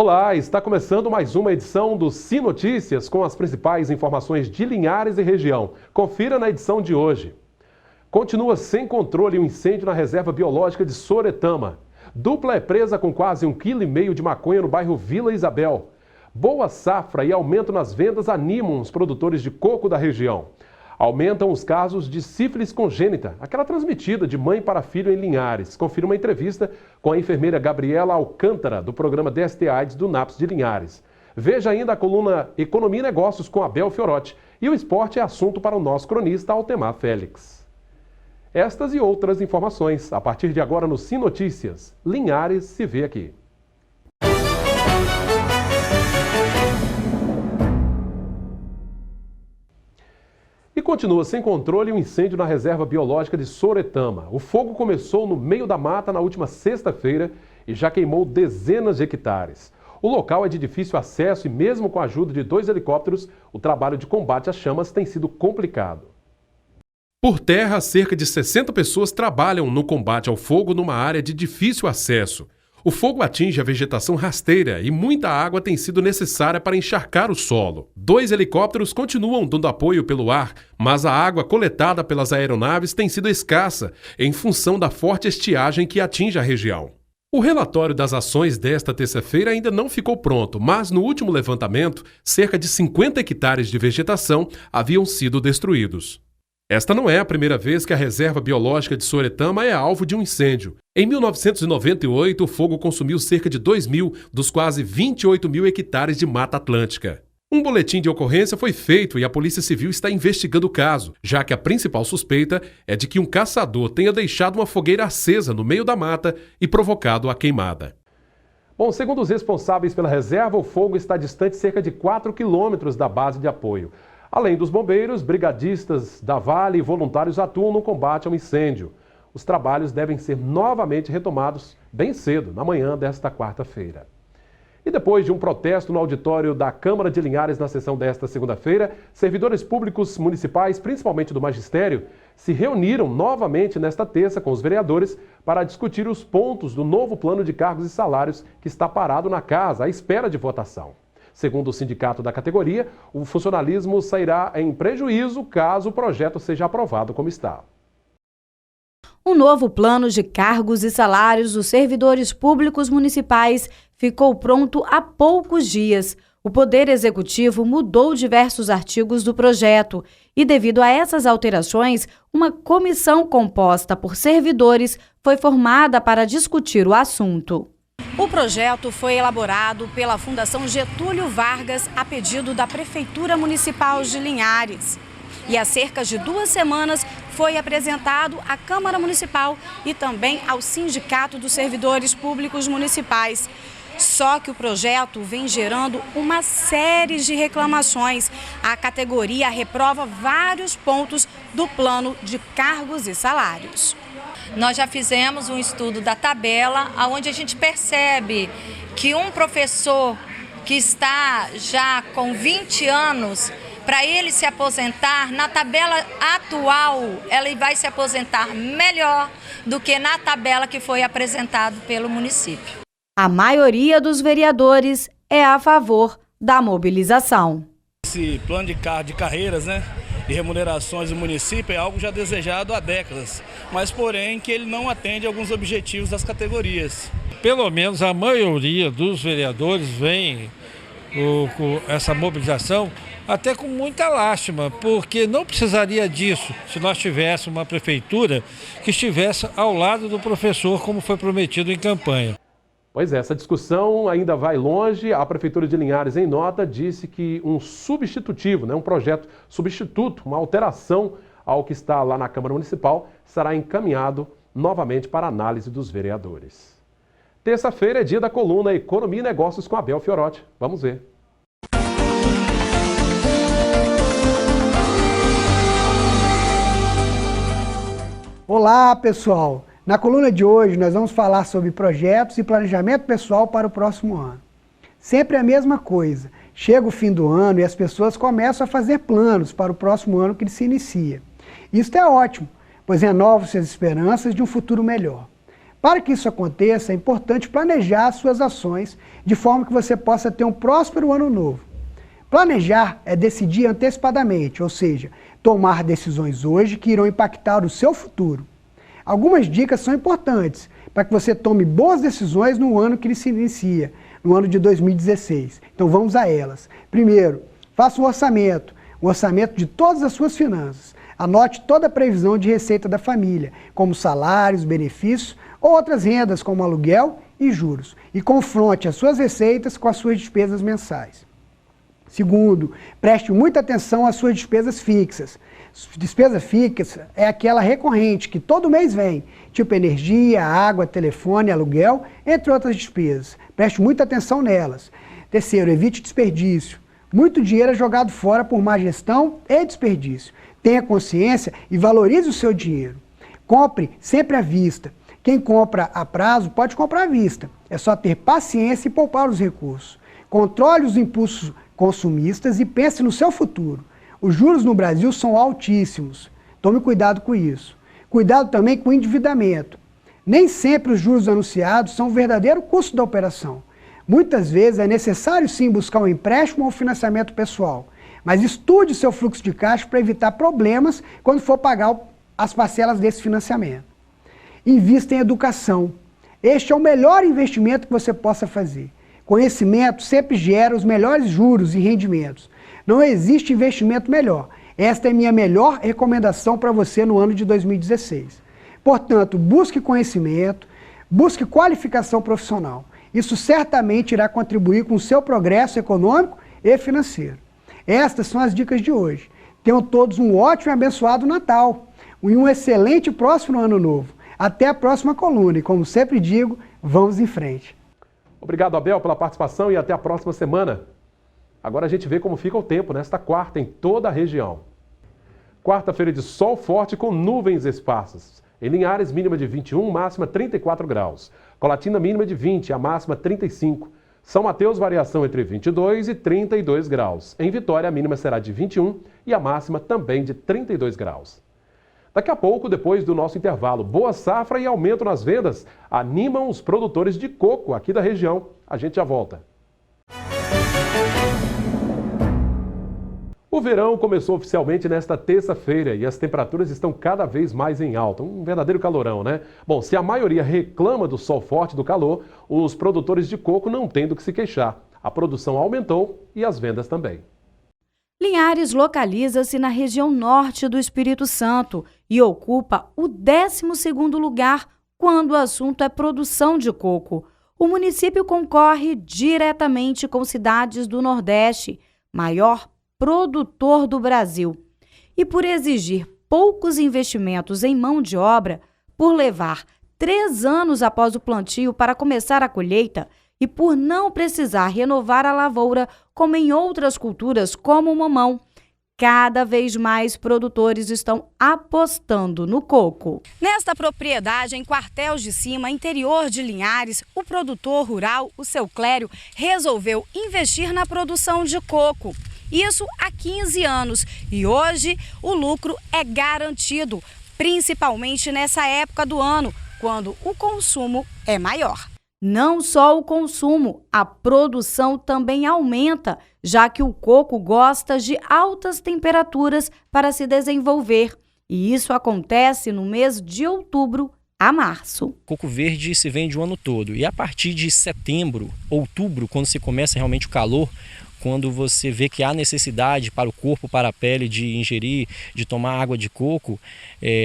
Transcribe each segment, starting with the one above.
Olá, está começando mais uma edição do SIN Notícias com as principais informações de Linhares e região. Confira na edição de hoje. Continua sem controle o incêndio na reserva biológica de Soretama. Dupla é presa com quase 1,5 kg de maconha no bairro Vila Isabel. Boa safra e aumento nas vendas animam os produtores de coco da região. Aumentam os casos de sífilis congênita, aquela transmitida de mãe para filho em Linhares. Confira uma entrevista com a enfermeira Gabriela Alcântara, do programa DST-AIDS do NAPS de Linhares. Veja ainda a coluna Economia e Negócios com Abel Fiorotti. E o esporte é assunto para o nosso cronista Altemar Félix. Estas e outras informações, a partir de agora no SIN Notícias. Linhares se vê aqui. E continua sem controle o incêndio na reserva biológica de Soretama. O fogo começou no meio da mata na última sexta-feira e já queimou dezenas de hectares. O local é de difícil acesso e mesmo com a ajuda de 2 helicópteros, o trabalho de combate às chamas tem sido complicado. Por terra, cerca de 60 pessoas trabalham no combate ao fogo numa área de difícil acesso. O fogo atinge a vegetação rasteira e muita água tem sido necessária para encharcar o solo. 2 helicópteros continuam dando apoio pelo ar, mas a água coletada pelas aeronaves tem sido escassa, em função da forte estiagem que atinge a região. O relatório das ações desta terça-feira ainda não ficou pronto, mas no último levantamento, cerca de 50 hectares de vegetação haviam sido destruídos. Esta não é a primeira vez que a reserva biológica de Soretama é alvo de um incêndio. Em 1998, o fogo consumiu cerca de 2.000 dos quase 28.000 hectares de Mata Atlântica. Um boletim de ocorrência foi feito e a Polícia Civil está investigando o caso, já que a principal suspeita é de que um caçador tenha deixado uma fogueira acesa no meio da mata e provocado a queimada. Bom, segundo os responsáveis pela reserva, o fogo está distante cerca de 4 quilômetros da base de apoio. Além dos bombeiros, brigadistas da Vale e voluntários atuam no combate ao incêndio. Os trabalhos devem ser novamente retomados bem cedo, na manhã desta quarta-feira. E depois de um protesto no auditório da Câmara de Linhares na sessão desta segunda-feira, servidores públicos municipais, principalmente do magistério, se reuniram novamente nesta terça com os vereadores para discutir os pontos do novo plano de cargos e salários que está parado na casa, à espera de votação. Segundo o sindicato da categoria, o funcionalismo sairá em prejuízo caso o projeto seja aprovado como está. O novo plano de cargos e salários dos servidores públicos municipais ficou pronto há poucos dias. O Poder Executivo mudou diversos artigos do projeto e, devido a essas alterações, uma comissão composta por servidores foi formada para discutir o assunto. O projeto foi elaborado pela Fundação Getúlio Vargas a pedido da Prefeitura Municipal de Linhares. E há cerca de 2 semanas foi apresentado à Câmara Municipal e também ao Sindicato dos Servidores Públicos Municipais. Só que o projeto vem gerando uma série de reclamações. A categoria reprova vários pontos do plano de cargos e salários. Nós já fizemos um estudo da tabela, onde a gente percebe que um professor que está já com 20 anos, para ele se aposentar, na tabela atual, ele vai se aposentar melhor do que na tabela que foi apresentada pelo município. A maioria dos vereadores é a favor da mobilização. Esse plano de carreiras, e remunerações do município é algo já desejado há décadas, mas porém que ele não atende alguns objetivos das categorias. Pelo menos a maioria dos vereadores vem com essa mobilização até com muita lástima, porque não precisaria disso se nós tivéssemos uma prefeitura que estivesse ao lado do professor, como foi prometido em campanha. Pois é, essa discussão ainda vai longe. A Prefeitura de Linhares, em nota, disse que um substitutivo, um projeto substituto, uma alteração ao que está lá na Câmara Municipal, será encaminhado novamente para análise dos vereadores. Terça-feira é dia da coluna Economia e Negócios com Abel Fiorotti. Vamos ver. Olá, pessoal! Na coluna de hoje, nós vamos falar sobre projetos e planejamento pessoal para o próximo ano. Sempre a mesma coisa. Chega o fim do ano e as pessoas começam a fazer planos para o próximo ano que se inicia. Isso é ótimo, pois renovam-se as esperanças de um futuro melhor. Para que isso aconteça, é importante planejar suas ações de forma que você possa ter um próspero ano novo. Planejar é decidir antecipadamente, ou seja, tomar decisões hoje que irão impactar o seu futuro. Algumas dicas são importantes para que você tome boas decisões no ano que ele se inicia, no ano de 2016. Então vamos a elas. Primeiro, faça um orçamento de todas as suas finanças. Anote toda a previsão de receita da família, como salários, benefícios ou outras rendas como aluguel e juros, e confronte as suas receitas com as suas despesas mensais. Segundo, preste muita atenção às suas despesas fixas. Despesa fixa é aquela recorrente que todo mês vem, tipo energia, água, telefone, aluguel, entre outras despesas. Preste muita atenção nelas. Terceiro, evite desperdício. Muito dinheiro é jogado fora por má gestão e desperdício. Tenha consciência e valorize o seu dinheiro. Compre sempre à vista. Quem compra a prazo pode comprar à vista. É só ter paciência e poupar os recursos. Controle os impulsos consumistas e pense no seu futuro. Os juros no Brasil são altíssimos. Tome cuidado com isso. Cuidado também com o endividamento. Nem sempre os juros anunciados são o verdadeiro custo da operação. Muitas vezes é necessário sim buscar um empréstimo ou financiamento pessoal, mas estude seu fluxo de caixa para evitar problemas quando for pagar as parcelas desse financiamento. Invista em educação. Este é o melhor investimento que você possa fazer. Conhecimento sempre gera os melhores juros e rendimentos. Não existe investimento melhor. Esta é minha melhor recomendação para você no ano de 2016. Portanto, busque conhecimento, busque qualificação profissional. Isso certamente irá contribuir com o seu progresso econômico e financeiro. Estas são as dicas de hoje. Tenham todos um ótimo e abençoado Natal e um excelente e próximo ano novo. Até a próxima coluna e, como sempre digo, vamos em frente. Obrigado, Abel, pela participação e até a próxima semana. Agora a gente vê como fica o tempo nesta quarta em toda a região. Quarta-feira de sol forte com nuvens esparsas. Em Linhares, mínima de 21, máxima 34 graus. Colatina, mínima de 20, a máxima 35. São Mateus, variação entre 22 e 32 graus. Em Vitória, a mínima será de 21 e a máxima também de 32 graus. Daqui a pouco, depois do nosso intervalo, boa safra e aumento nas vendas animam os produtores de coco aqui da região. A gente já volta. O verão começou oficialmente nesta terça-feira e as temperaturas estão cada vez mais em alta. Um verdadeiro calorão, né? Bom, se a maioria reclama do sol forte e do calor, os produtores de coco não têm do que se queixar. A produção aumentou e as vendas também. Linhares localiza-se na região norte do Espírito Santo e ocupa o 12º lugar quando o assunto é produção de coco. O município concorre diretamente com cidades do Nordeste, maior produtor do Brasil. E por exigir poucos investimentos em mão de obra, por levar 3 anos após o plantio para começar a colheita e por não precisar renovar a lavoura como em outras culturas como o mamão, cada vez mais produtores estão apostando no coco. Nesta propriedade, em Quartéus de Cima, interior de Linhares, o produtor rural, o seu Clério, resolveu investir na produção de coco. Isso há 15 anos e hoje o lucro é garantido, principalmente nessa época do ano, quando o consumo é maior. Não só o consumo, a produção também aumenta, já que o coco gosta de altas temperaturas para se desenvolver. E isso acontece no mês de outubro a março. Coco verde se vende o ano todo e a partir de setembro, outubro, quando se começa realmente o calor, quando você vê que há necessidade para o corpo, para a pele de ingerir, de tomar água de coco,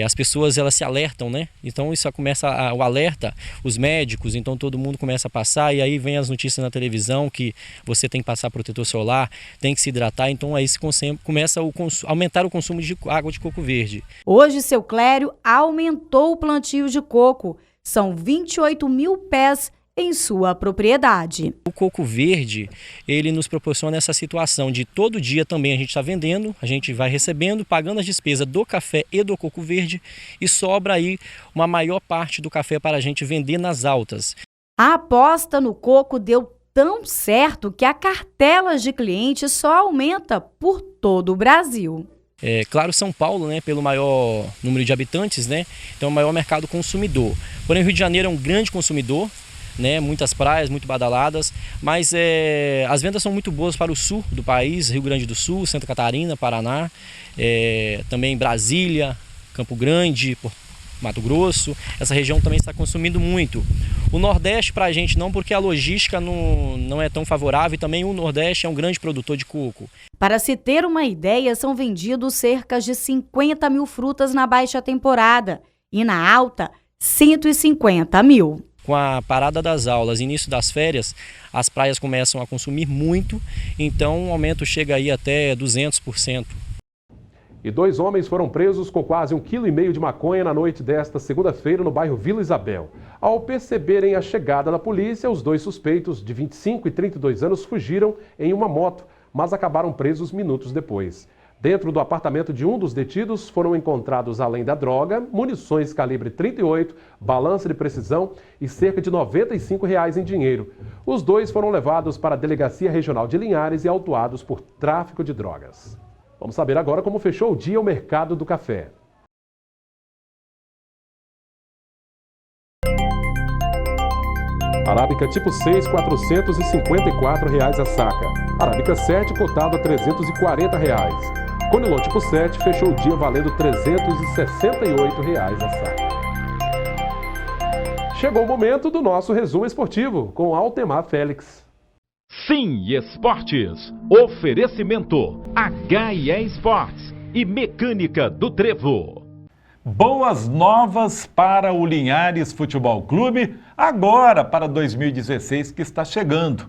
as pessoas elas se alertam, né? Então isso começa o alerta, os médicos, então todo mundo começa a passar e aí vem as notícias na televisão que você tem que passar protetor solar, tem que se hidratar, então aí se começa a aumentar o consumo de água de coco verde. Hoje, seu Clério aumentou o plantio de coco, são 28 mil pés em sua propriedade. O coco verde, ele nos proporciona essa situação de todo dia também a gente está vendendo, a gente vai recebendo, pagando as despesas do café e do coco verde e sobra aí uma maior parte do café para a gente vender nas altas. A aposta no coco deu tão certo que a cartela de clientes só aumenta por todo o Brasil. Claro, São Paulo, né, pelo maior número de habitantes, né, então é o maior mercado consumidor. Porém, o Rio de Janeiro é um grande consumidor, né, muitas praias, muito badaladas, mas as vendas são muito boas para o sul do país, Rio Grande do Sul, Santa Catarina, Paraná, também Brasília, Campo Grande, Mato Grosso, essa região também está consumindo muito. O Nordeste para a gente não, porque a logística não é tão favorável, e também o Nordeste é um grande produtor de coco. Para se ter uma ideia, são vendidos cerca de 50 mil frutas na baixa temporada e na alta, 150 mil. Com a parada das aulas, início das férias, as praias começam a consumir muito, então o aumento chega aí até 200%. E 2 homens foram presos com quase 1,5 kg de maconha na noite desta segunda-feira no bairro Vila Isabel. Ao perceberem a chegada da polícia, os 2 suspeitos, de 25 e 32 anos, fugiram em uma moto, mas acabaram presos minutos depois. Dentro do apartamento de um dos detidos foram encontrados, além da droga, munições calibre 38, balança de precisão e cerca de R$ 95 em dinheiro. Os 2 foram levados para a Delegacia Regional de Linhares e autuados por tráfico de drogas. Vamos saber agora como fechou o dia o mercado do café. Arábica tipo 6, R$ 454 a saca. Arábica 7, cotado a R$ 340. Conilon tipo 7 fechou o dia valendo R$ 368 a saca. Chegou o momento do nosso resumo esportivo com Altemar Félix. Sim Esportes, oferecimento HIE Esportes e Mecânica do Trevo. Boas novas para o Linhares Futebol Clube, agora para 2016 que está chegando.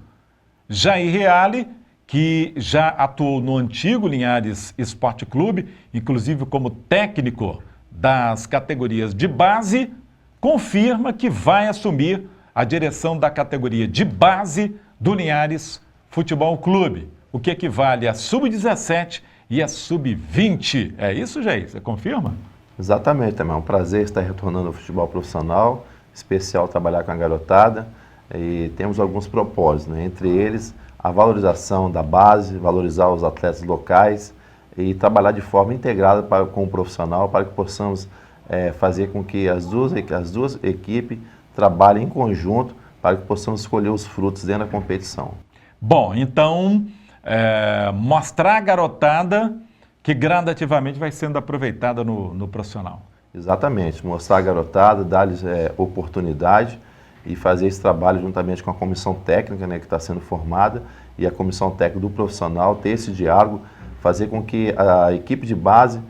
Jair Reale, que já atuou no antigo Linhares Esporte Clube, inclusive como técnico das categorias de base, confirma que vai assumir a direção da categoria de base do Linhares Futebol Clube, o que equivale a sub-17 e a sub-20. É isso, Jair? Você confirma? Exatamente, também é um prazer estar retornando ao futebol profissional, especial trabalhar com a garotada, e temos alguns propósitos, né? Entre eles a valorização da base, valorizar os atletas locais e trabalhar de forma integrada com o profissional para que possamos fazer com que as duas equipes trabalhem em conjunto para que possamos escolher os frutos dentro da competição. Bom, então, mostrar a garotada que gradativamente vai sendo aproveitada no profissional. Exatamente, mostrar a garotada, dar-lhes oportunidade e fazer esse trabalho juntamente com a comissão técnica, né, que está sendo formada, e a comissão técnica do profissional, ter esse diálogo, fazer com que a equipe de base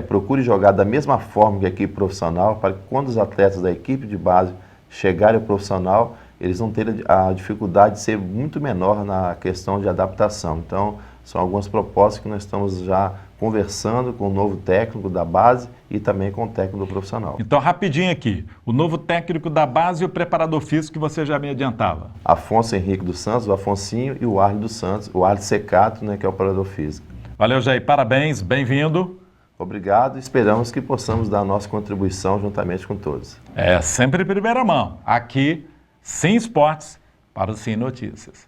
procure jogar da mesma forma que a equipe profissional, para que quando os atletas da equipe de base chegarem ao profissional, eles vão ter a dificuldade de ser muito menor na questão de adaptação. Então, são algumas propostas que nós estamos já conversando com o novo técnico da base e também com o técnico do profissional. Então, rapidinho aqui, o novo técnico da base e o preparador físico que você já me adiantava. Afonso Henrique dos Santos, o Afonsinho, e o Arlen dos Santos, o Arlen Secato, né, que é o preparador físico. Valeu, Jair, parabéns, bem-vindo. Obrigado, esperamos que possamos dar a nossa contribuição juntamente com todos. É sempre em primeira mão, aqui, Sim Esportes, para o Sim Notícias.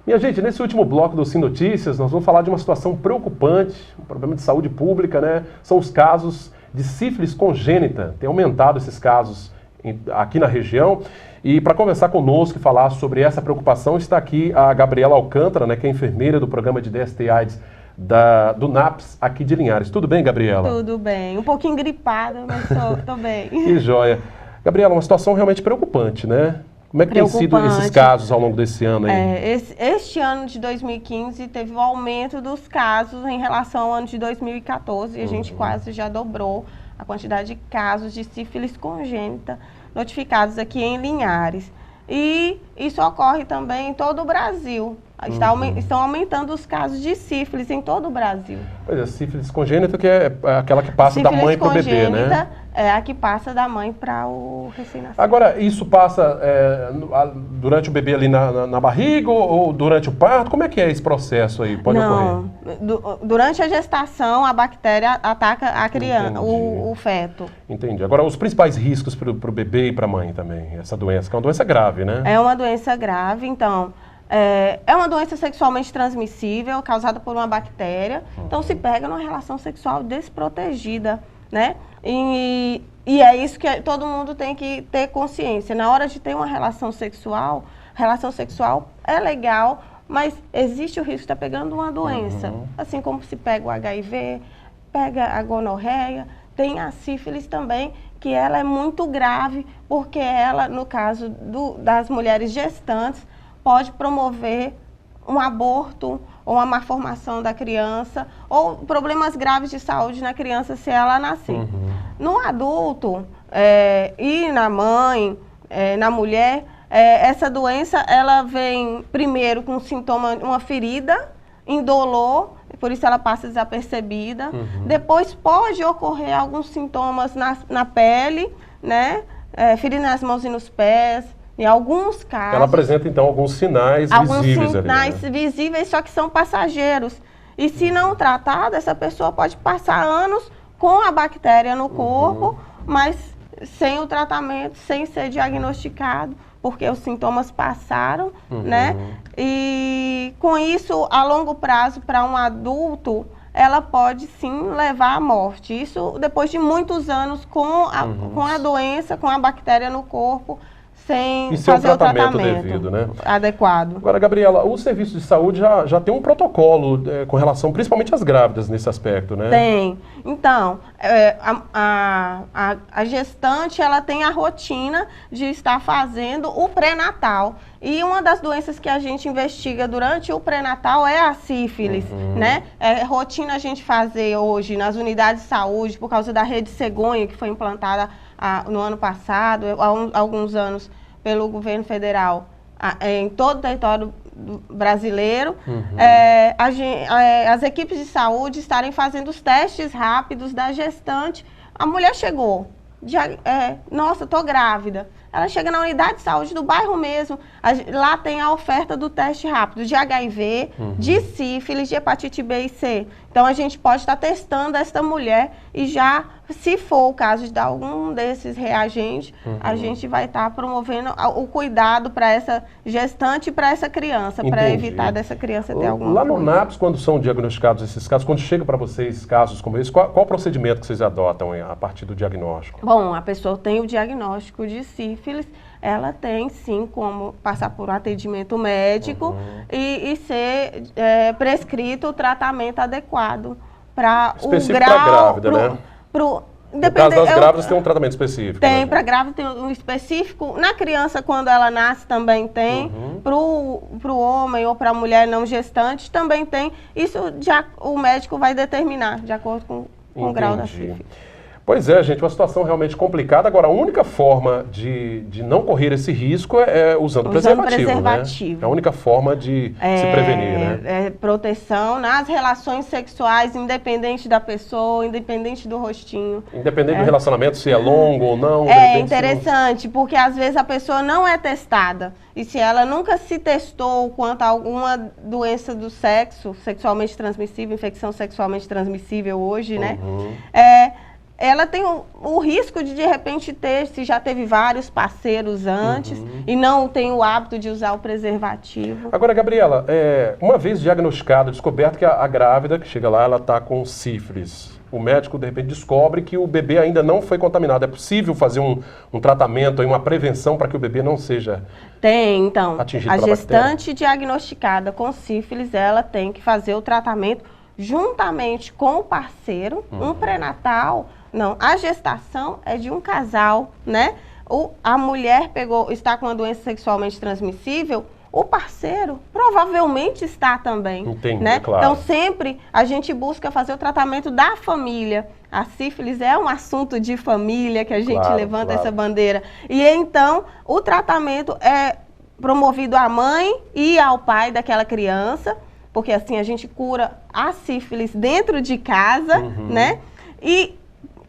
Minha gente, nesse último bloco do Sim Notícias, nós vamos falar de uma situação preocupante, um problema de saúde pública, né? São os casos de sífilis congênita. Tem aumentado esses casos aqui na região. E para conversar conosco e falar sobre essa preocupação, está aqui a Gabriela Alcântara, né, que é enfermeira do programa de DST/AIDS do NAPS aqui de Linhares. Tudo bem, Gabriela? Tudo bem. Um pouquinho gripada, mas tô bem. Que joia. Gabriela, uma situação realmente preocupante, né? Como é que tem sido esses casos ao longo desse ano aí? Este ano de 2015 teve um aumento dos casos em relação ao ano de 2014 e a gente quase já dobrou a quantidade de casos de sífilis congênita notificados aqui em Linhares. E isso ocorre também em todo o Brasil. Estão aumentando os casos de sífilis em todo o Brasil. Pois é, sífilis congênita, que é aquela que passa da mãe para o bebê, né? É a que passa da mãe para o recém-nascido. Agora, isso passa durante o bebê ali na barriga ou durante o parto? Como é que é esse processo aí? Pode ocorrer? Durante a gestação, a bactéria ataca a criança, o feto. Entendi. Agora, os principais riscos para o bebê e para a mãe também, essa doença, que é uma doença grave, né? É uma doença grave, então... É uma doença sexualmente transmissível, causada por uma bactéria. Então, se pega numa relação sexual desprotegida, né? E é isso que todo mundo tem que ter consciência. Na hora de ter uma relação sexual é legal, mas existe o risco de estar pegando uma doença. Assim como se pega o HIV, pega a gonorreia, tem a sífilis também, que ela é muito grave, porque ela, no caso das mulheres gestantes, pode promover um aborto ou uma malformação da criança, ou problemas graves de saúde na criança se ela nascer. No adulto e na mãe, na mulher, essa doença ela vem primeiro com sintoma, uma ferida, indolor, por isso ela passa desapercebida. Depois pode ocorrer alguns sintomas na pele, né? Ferida nas mãos e nos pés. Em alguns casos... Ela apresenta, então, alguns sinais visíveis. Alguns sinais visíveis, só que são passageiros. E se não tratada, essa pessoa pode passar anos com a bactéria no corpo, mas sem o tratamento, sem ser diagnosticado, porque os sintomas passaram, né? E com isso, a longo prazo, para um adulto, ela pode sim levar à morte. Isso depois de muitos anos com a doença, com a bactéria no corpo, sem fazer o tratamento devido, né? Adequado. Agora, Gabriela, o serviço de saúde já tem um protocolo com relação principalmente às grávidas nesse aspecto, né? Tem. Então, a gestante ela tem a rotina de estar fazendo o pré-natal. E uma das doenças que a gente investiga durante o pré-natal é a sífilis, né? É rotina a gente fazer hoje nas unidades de saúde, por causa da rede cegonha que foi implantada no ano passado, há alguns anos, pelo governo federal, em todo o território brasileiro, as equipes de saúde estarem fazendo os testes rápidos da gestante. A mulher chegou, nossa, estou grávida. Ela chega na unidade de saúde do bairro mesmo, lá tem a oferta do teste rápido de HIV, de sífilis, de hepatite B e C. Então, a gente pode estar testando essa mulher e já, se for o caso de dar algum desses reagentes, a gente vai estar promovendo o cuidado para essa gestante e para essa criança, para evitar dessa criança ter alguma coisa. Lá no NAPS, quando são diagnosticados esses casos, quando chega para vocês casos como esse, qual o procedimento que vocês adotam a partir do diagnóstico? Bom, a pessoa tem o diagnóstico de sífilis, ela tem sim como passar por um atendimento médico e ser prescrito o tratamento adequado para o grau... Específico para a grávida, né? No caso das grávidas tem um tratamento específico. Tem, para a grávida tem um específico. Na criança, quando ela nasce, também tem. Para o homem ou para a mulher não gestante, também tem. Isso o médico vai determinar, de acordo com o grau da sífilis. Pois é, gente, uma situação realmente complicada. Agora, a única forma de não correr esse risco é usando preservativo, né? É a única forma de se prevenir, né? Proteção nas relações sexuais, independente da pessoa, independente do rostinho. Independente do relacionamento, se é longo ou não. É interessante, porque às vezes a pessoa não é testada. E se ela nunca se testou quanto a alguma doença do sexo, sexualmente transmissível, infecção sexualmente transmissível hoje, né? Ela tem o risco de repente ter, se já teve vários parceiros antes e não tem o hábito de usar o preservativo. Agora, Gabriela, uma vez diagnosticado, descoberto que a grávida que chega lá, ela está com sífilis, o médico de repente descobre que o bebê ainda não foi contaminado. É possível fazer um tratamento e uma prevenção para que o bebê não seja atingido pela bactéria? A gestante diagnosticada com sífilis, ela tem que fazer o tratamento juntamente com o parceiro, um pré-natal. Não, a gestação é de um casal, né? A mulher está com uma doença sexualmente transmissível, o parceiro provavelmente está também. Entendi, né? Claro. Então, sempre a gente busca fazer o tratamento da família. A sífilis é um assunto de família que a gente levanta essa bandeira. E então, o tratamento é promovido à mãe e ao pai daquela criança, porque assim a gente cura a sífilis dentro de casa, né? E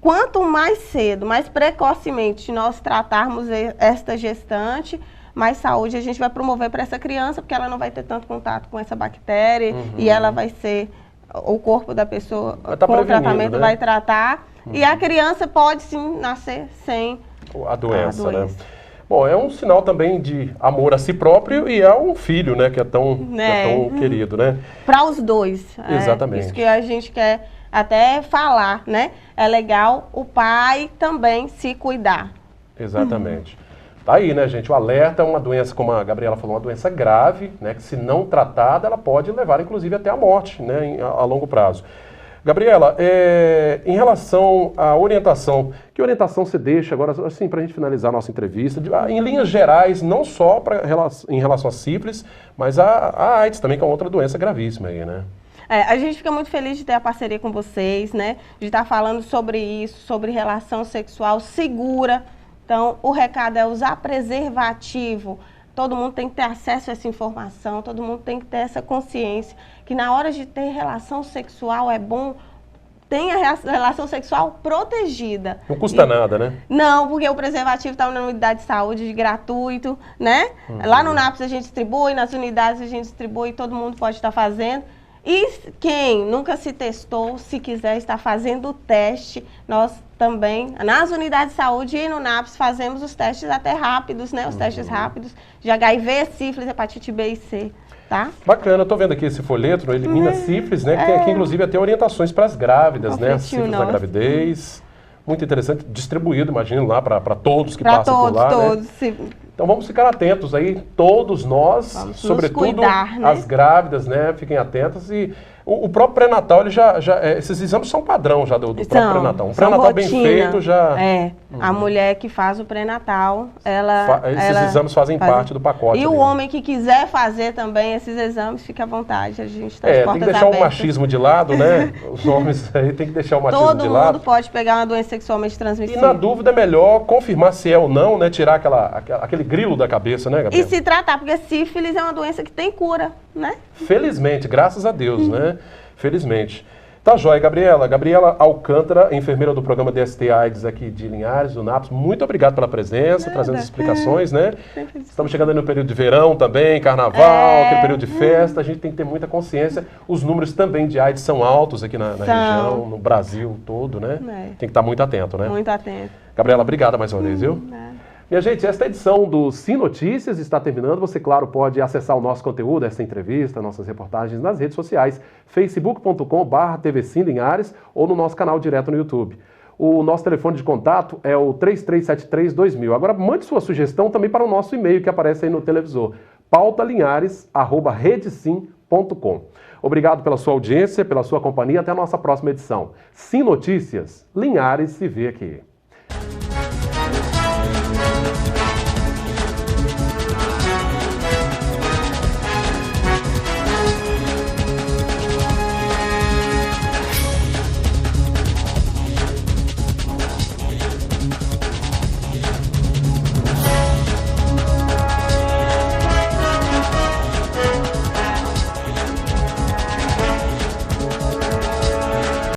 quanto mais cedo, mais precocemente nós tratarmos esta gestante, mais saúde a gente vai promover para essa criança, porque ela não vai ter tanto contato com essa bactéria e ela vai ser, o corpo da pessoa com o tratamento, né? Vai tratar. E a criança pode sim nascer sem a doença. Né? Bom, é um sinal também de amor a si próprio e é um filho, né, que é tão querido, né? Para os dois. Exatamente. Isso que a gente quer até falar, né? É legal o pai também se cuidar. Exatamente. Tá aí, né, gente? O alerta é uma doença, como a Gabriela falou, uma doença grave, né, que se não tratada, ela pode levar, inclusive, até a morte, né, a longo prazo. Gabriela, em relação à orientação, que orientação você deixa agora, assim, para a gente finalizar a nossa entrevista, em linhas gerais, não só em relação à sífilis, mas a AIDS também, que é outra doença gravíssima aí, né? A gente fica muito feliz de ter a parceria com vocês, né? De estar falando sobre isso, sobre relação sexual segura. Então, o recado é usar preservativo. Todo mundo tem que ter acesso a essa informação, todo mundo tem que ter essa consciência que na hora de ter relação sexual é bom ter a relação sexual protegida. Não custa nada, né? Não, porque o preservativo está na unidade de saúde gratuito, né? Lá no NAPS a gente distribui, nas unidades a gente distribui, todo mundo pode estar fazendo. E quem nunca se testou, se quiser estar fazendo o teste, nós também, nas unidades de saúde e no NAPS, fazemos os testes até rápidos, né? Os testes rápidos de HIV, sífilis, hepatite B e C, tá? Bacana, eu tô vendo aqui esse folheto, Elimina Sífilis, né? Que tem aqui, inclusive, até orientações para as grávidas, né? Sífilis da gravidez. Muito interessante, distribuído, imagino, lá para todos que passam por lá, todos, né? Então vamos ficar atentos aí, todos nós, vamos sobretudo cuidar, né? As grávidas, né? Fiquem atentas e o próprio pré-natal, ele esses exames são padrão já do próprio pré-natal. Um pré-natal bem feito já... A mulher que faz o pré-natal, esses exames fazem parte do pacote. E o homem que quiser fazer também esses exames, fica à vontade, a gente está de portas abertas. Tem que deixar o machismo de lado, né? Os homens aí tem que deixar o machismo de lado. Todo mundo pode pegar uma doença sexualmente transmissível. E na dúvida é melhor confirmar se é ou não, né? Tirar aquele grilo da cabeça, né, Gabriela? E se tratar, porque sífilis é uma doença que tem cura, né? Felizmente, graças a Deus, né? Felizmente. Tá joia, Gabriela. Gabriela Alcântara, enfermeira do programa DST AIDS aqui de Linhares, do NAPS. Muito obrigado pela presença, trazendo as explicações, né? Estamos chegando aí no período de verão também, carnaval, aquele período de festa. A gente tem que ter muita consciência. Os números também de AIDS são altos aqui na região, no Brasil todo, né? Tem que estar muito atento, né? Muito atento. Gabriela, obrigada mais uma vez, viu? Minha gente, esta edição do Sim Notícias está terminando. Você, claro, pode acessar o nosso conteúdo, essa entrevista, nossas reportagens nas redes sociais, facebook.com/tvsim Linhares ou no nosso canal direto no YouTube. O nosso telefone de contato é o 3373-2000. Agora, mande sua sugestão também para o nosso e-mail que aparece aí no televisor, pautalinhares@redesim.com. Obrigado pela sua audiência, pela sua companhia. Até a nossa próxima edição. Sim Notícias, Linhares se vê aqui.